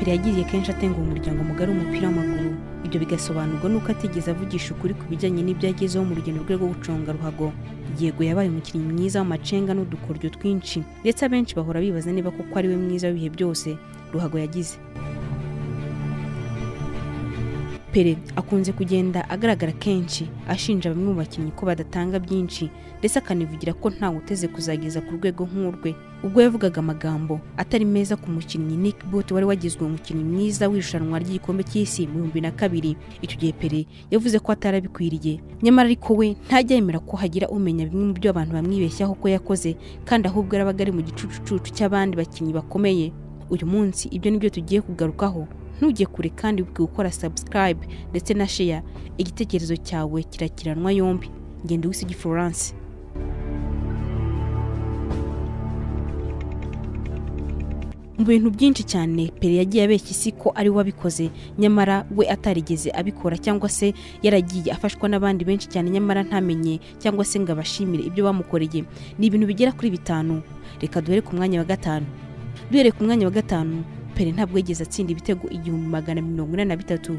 Pele yagiriye kenshi atenguha umuryango mugari w'umupira w'amaguru. Ibyo bigasobanurwa nuko atigeze avugisha ukuri ku bijyanye n'ibyo yagezeho mu rugendo rwe rwo guconga ruhago. Yego yabaye umukinnyi mwiza w'amacenga n'udukoryo twinshi, ndetse abenshi bahora bibaza niba koko ari we mwiza w'ibihe byose ruhago yagize. Pele akunze kugenda agaragara kenshi ashinja bamwe mu bakinnyi ko badatanga byinshi, ndetse akanivugira ko ntawe uteze kuzageza ku rwego nk'urwe. Ubwo yavugaga amagambo atari meza ku mukinnyi Nick Butt wari wagizwe umukinnyi mwiza w'irushanwa ry'igikombe cy'isi mu 2002, icyo gihe Pele yavuze ko atarabikwiriye. Nyamara ariko we ntajya yemera ko hagira umenya bimwe mu byo abantu bamwibeshyaho ko yakoze, kandi ahubwo arabaga ari mu gicucucucu cy'abandi bakinnyi bakomeye. Uyu munsi ibyo nibyo tugiye kugarukaho. Ntujye kure kandi wibuke gukora subscribe ndetse na share. Igitekerezo cyawe kirakiranwa yombi. Ngende Wisigi Florence. Mu bintu byinshi cyane Pele yagiye abeshya isi ko ari we wabikoze, nyamara we atarigeze abikora, cyangwa se yaragiye afashwa n'abandi benshi cyane nyamara ntamenye cyangwa se ngo abashimire ibyo bamukoreye. Ni ibintu bigera kuri 5. Reka duhere ku mwanya wa 5. Duhere ku mwanya wa 5, Pele ntabwo yigeze atsinda ibitego 1083.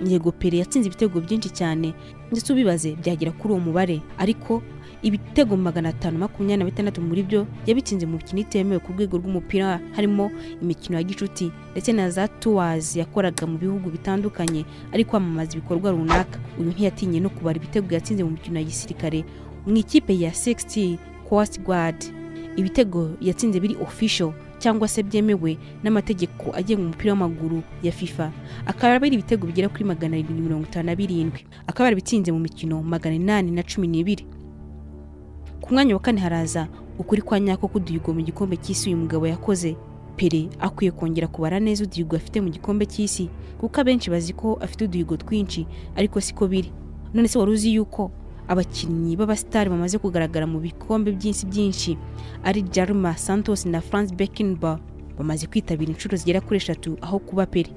Yego Pele yatsinze ibitego byinshi cyane, ndetse ubibaze byagera kuri uwo mubare, ariko ibitego 526 muri byo yabitsinze mu mikino itemewe ku rwego rw'umupira, harimo imikino ya gicuti ndetse na za tours yakoraga mu bihugu bitandukanye ari kwamamaza ibikorwa runaka. Uyu ntiyatinye no kubara ibitego yatsinze mu mikino ya gisirikare mu ikipe ya 60 Coast Guard. Ibitego yatsinze biri official cyangwa se byemewe n'amategeko agenga umupira w'amaguru ya FIFA, akaba ari ibitego bigera kuri 757, akaba ari bitsinze mu mikino 812. Ku mwanya wa 4 haraza ukuri kwa nyako kuduhigo mu gikombe cy'isi uyu mugabo yakoze. Pele akwiye kongera kubara neza uduhigo afite mu gikombe cy'isi, kuko abenshi bazi ko afite uduhigo twinshi, ariko siko biri. None se wari uzi yuko abakinnyi b'abastar bamaze kugaragara mu bikombe byinshi ari Jarma Santos na Franz Beckenbauer bamaze kwitabira inshuro zigera kuri 3 aho kuba Pele.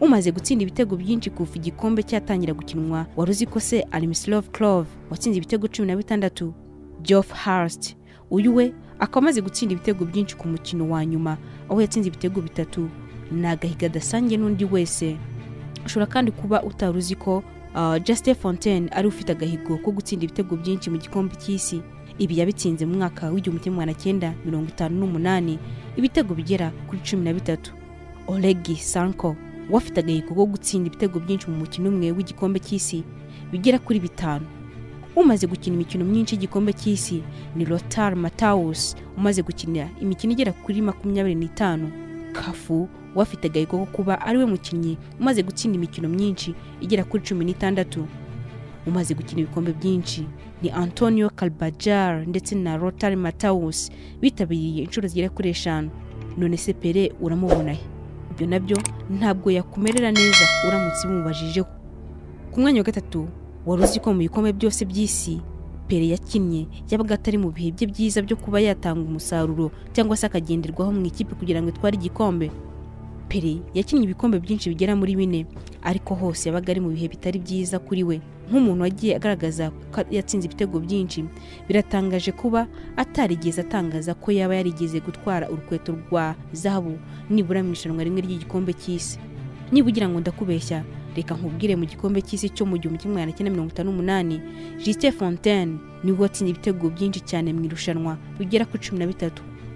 Umaze gutsinda ibitego byinshi kuva igikombe cyatangira gukinwa, wari uzi ko se Miroslav Klose watsinze ibitego 16, Geoff Hurst uyu we akamaze gutsinda ibitego byinshi ku mukino wa nyuma aho yatsinze ibitego 3, nagahiga dasange n'undi wese. Ushobora kandi kuba utaruzi ko Justin Fontaine ari ufite agahigo ko gutsinda ibitego byinshi mu gikombe cy'isi. Ibi yabitsinze mu mwaka w'1958, ibitego bigera kuri 13. Oleg Sanko wafite agahigo ko gutsinda ibitego byinshi mu mukino umwe w'igikombe cy'isi bigera kuri 5. Umaze gukina imikino myinshi y'igikombe cy'isi ni Lothar Matthäus umaze gukina imikino igera kuri 25. Kafu wafite agahigo ko kuba ari we mukinnyi umaze gutsinda imikino myinshi igera kuri 16. Umaze gukina ibikombe byinshi ni Antonio Carvajal ndetse na Lothar Matthäus bitabiriye inshuro zigera kuri 5. None se Pele uramubona he? Ibyo nabyo ntabwo yakumerera neza uramutse bumubajijeho. Ku mwanya wa 3, wari uzi ko mu bikombe byose by'isi Pele yakinnye yabaga atari mu bihe bye byiza byo kuba yatanga umusaruro cyangwa se akagenderwaho mu ikipe kugira ngo itware igikombe. Pele yakinnye ibikombe byinshi bigera muri 4, ariko hose yabaga ari mu bihe bitari byiza kuri we. Nk'umuntu wagiye agaragaza ko yatsinze ibitego byinshi, biratangaje kuba atarigeze atangaza ko yaba yarigeze gutwara urukweto rwa zahabu nibura mu irushanwa rimwe ry'igikombe cy'isi. Niba ugira ngo ndakubeshya, reka nkubwire mu gikombe cy'isi cyo mu 1958 Justin Fontaine niwe watsinze ibitego byinshi cyane mu irushanwa bigera kuri 13,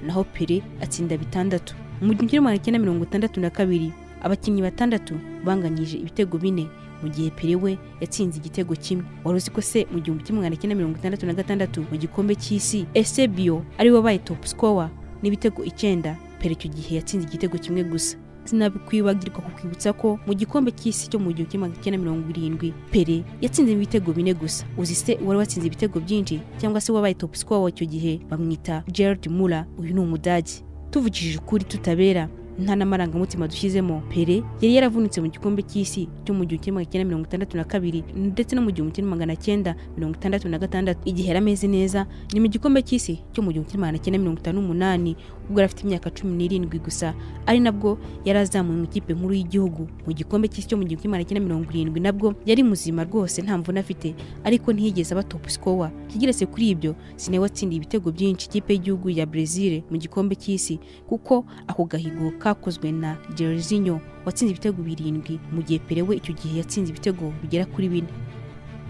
naho Pele atsinda 6. Mu 1962 abakinnyi 6 banganyije ibitego 4, mu gihe Pele we yatsinze igitego kimwe. Wari uzi ko se mu 1966 mu gikombe cy'isi Eusebio ari we wabaye top scorer n'ibitego 9, Pele icyo gihe yatsinze igitego kimwe gusa. Sinabikwibagirwa kukwibutsa ko mu gikombe cy'isi cyo mu 1970 Pele yatsinze ibitego 4 gusa. Uzi se wari watsinze ibitego byinshi cyangwa se wabaye top scorer icyo gihe? Bamwita Gerd Müller. Uyu ni Umudage. Tuvugishije ukuri tutabera, nta n'amarangamutima dushyizemo, Pele yari yaravunitse mu gikombe cy'isi cyo mu 1962 ndetse no mu 1966. Igihe yarameze neza ni mu gikombe cy'isi cyo mu 1958 ubwo afite imyaka 17 gusa, ari nabwo yarazamuye mu ikipe nkuru y'igihugu. Mu gikombe cy'isi cyo mu 1970 nabwo yari muzima rwose nta mvune afite, ariko ntiyigeze aba top scorer. Kigiretse kuri ibyo, sinawe watsindiye ibitego byinshi ikipe y'igihugu ya Brazil mu gikombe cy'isi, kuko ako gahigo kakozwe na Jairzinho watsinze ibitego 7 mu gihe Pele we icyo gihe yatsinze ibitego bigera kuri 4.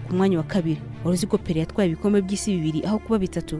Ku mwanya wa kabiri waruzi ko Pele yatwaye ibikombe by'isi 2 aho kuba 3.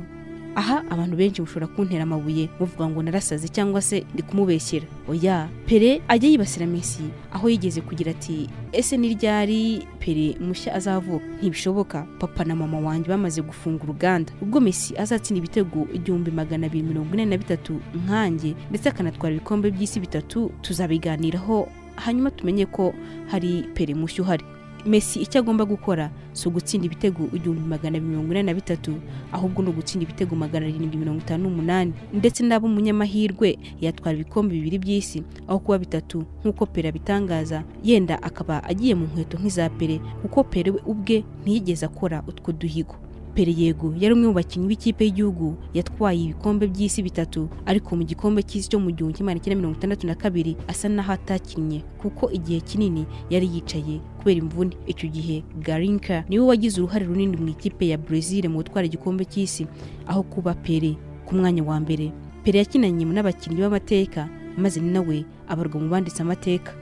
Aha abantu benshi mushobora kuntera amabuye muvuga ngo narasaze cyangwa se ndi kumubeshyera. Oya, Pele ajya yibasira Messi aho yigeze kugira ati ese ni ryari Pele mushya azavuka? Ntibishoboka, papa na mama wanjye bamaze gufunga uruganda. Ubwo Messi azatsinda ibitego 1243 nkanjye ndetse akanatwara ibikombe by'isi 3 tuzabiganiraho hanyuma tumenye ko hari Pele mushya uhari. Messi icyo agomba gukora so gutsinda ibitego 1243 ahubwo no gutsinda ibitego 758 ndetse nabo munyamahirwe yatwara ibikombe 2 by'isi aho kuba 3 nkuko Pele bitangaza, yenda akaba agiye mu nkweto nk'iza Pele kuko Pele we ubwe ntiyigeze akora utwo duhigo. Pele yego yari umwe mu bakinnyi b'ikipe y'igihugu yatwaye ibikombe by'isi 3 ariko mu gikombe cy'isi cyo mu 1962 asa naho atakinnye kuko igihe kinini yari yicaye kubera imvune. Icyo gihe Garinca niwe wagize uruhare runini mu ikipe ya Brazil mu gutwara igikombe cy'isi aho kuba Pele ku mwanya wa mbere. Pele yakinanye n'abakinnyi b'amateka maze nawe abarwa mu banditse amateka.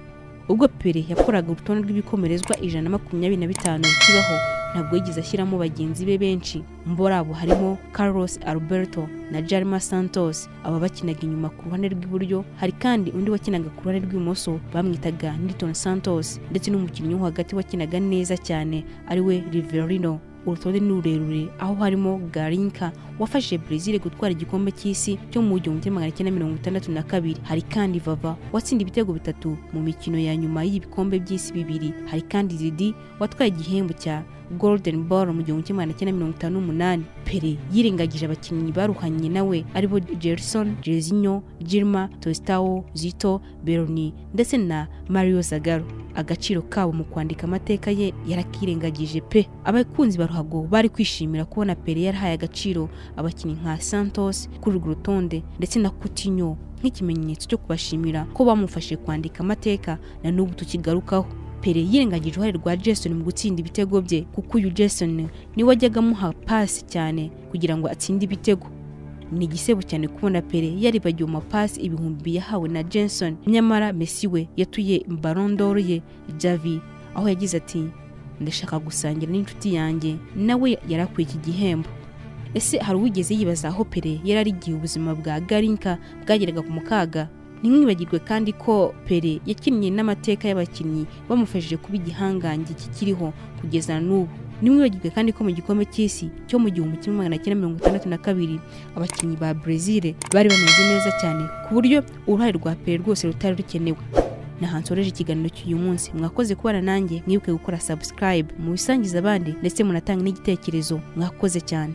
Ubwo Pele yakoraga urutonde rw'ibikomerezwa 125 kibaho ntabwo yigeze ashyiramo bagenzi be benshi. Mborabo harimo Carlos Alberto na Jarma Santos aba bakinaga inyuma ku ruhande rw'iburyo, hari kandi undi wakinaga ku ruhande rw'imoso bamwitaga Nilton Santos ndetse n'umukinnyi wo hagati wakinaga neza cyane ariwe Rivelino. Urutonde n'urerure aho harimo Garinca wafashije Brazil gutwara igikombe cy'isi cyo mu 1962, hari kandi Vava watsinda ibitego 3 mu mikino ya nyuma y'ibikombe by'isi 2, hari kandi Zidi watwaye igihembo cya Golden Ball mu 1958. Pele yirengagije abakinnyi baruhanye nawe aribo Gerson, Jairzinho, Gilma, Tostao, Zito, Beroni ndetse na Mario Zagallo. Agaciro kabo mu kwandika amateka ye yarakirengagije pe. Abakunzi ba ruhago bari kwishimira kubona Pele yarahaye agaciro abakinnyi nka Santos kuri urwo rutonde ndetse na Coutinho nk'ikimenyetso cyo kubashimira ko bamufashe kwandika amateka na n'ubu tukigarukaho. Pele yirengagije uruhare rwa Jason mu gutsinda ibitego bye kuko uyu Jason niwe wajyaga amuha pasi cyane kugira ngo atsinde ibitego. Ni igisebo cyane kubona Pele yaribagiwe amapasi ibihumbi yahawe na Jason, nyamara Messi we yatuye Ballon d'Or ye Javi aho yagize ati ndashaka gusangira n'inshuti yanjye, nawe yarakwiye iki gihembo. Ese hari uwigeze yibaza aho Pele yararigiye ubuzima bwa Garinca bwageraga ku mukaga? Ntimwibagirwe kandi ko Pele yakinnye n'amateka y'abakinnyi bamufashije kuba igihangange kikiriho kugeza n'ubu. Nimwibagirwe kandi ko mu gikombe cy'isi cyo mu 1962 abakinnyi ba Brazil bari bameze neza cyane ku buryo uruhare rwa Pele rwose rutari rukenewe. Nahansoreje ikiganiro cy'uyu munsi. Mwakoze kubana nanjye, mwibuke gukora subscribe, mu bisangiza abandi ndetse munatanga n'igitekerezo. Mwakoze cyane.